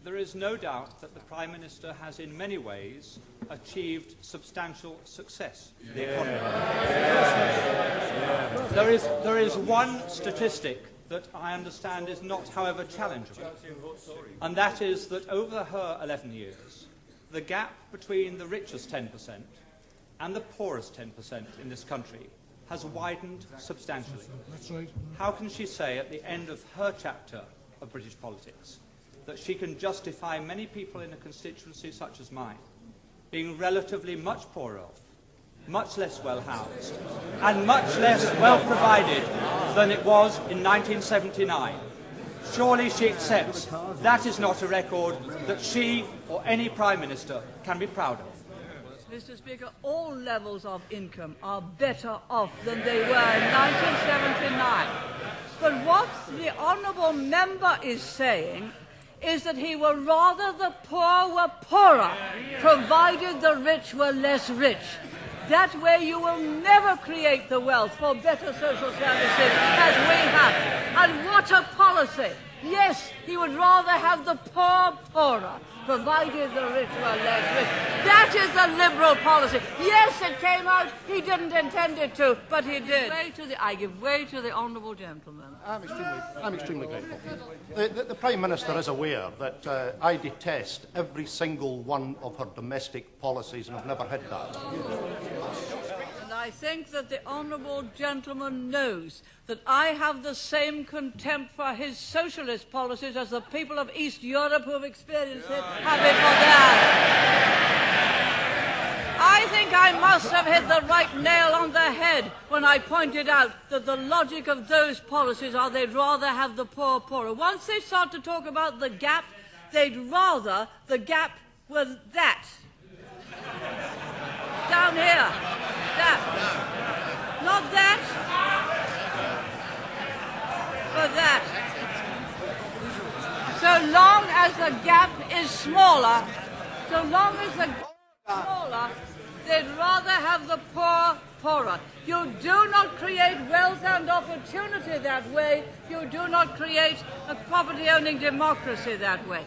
There is no doubt that the Prime Minister has in many ways achieved substantial success for the economy. There is one statistic that I understand is not, however, challengeable, and that is that over her 11 years, the gap between the richest 10% and the poorest 10% in this country has widened substantially. That's right. How can she say at the end of her chapter of British politics that she can justify many people in a constituency such as mine being relatively much poorer off, much less well-housed, and much less well-provided than it was in 1979? Surely she accepts that is not a record that she or any Prime Minister can be proud of. Mr. Speaker, all levels of income are better off than they were in 1979. But what the honourable member is saying is that he would rather the poor were poorer, provided the rich were less rich. That way you will never create the wealth for better social services as we have. And what a policy! Yes, he would rather have the poor poorer, provided the rich were less rich. That is the Liberal policy. Yes, it came out. He didn't intend it to, but he did. I give way to the honourable gentleman. I'm extremely grateful. The Prime Minister is aware that I detest every single one of her domestic policies and have never hid that. And I think that the honourable gentleman knows that I have the same contempt for his socialist policies as the people of East Europe who have experienced it have it for theirs. I think I must have hit the right nail on the head when I pointed out that the logic of those policies are they'd rather have the poor poorer. Once they start to talk about the gap, they'd rather the gap was that. Down here. That. Not that. But that. So long as the gap is smaller, so long as the gap is smaller, they'd rather have the poor poorer. You do not create wealth and opportunity that way. You do not create a property-owning democracy that way.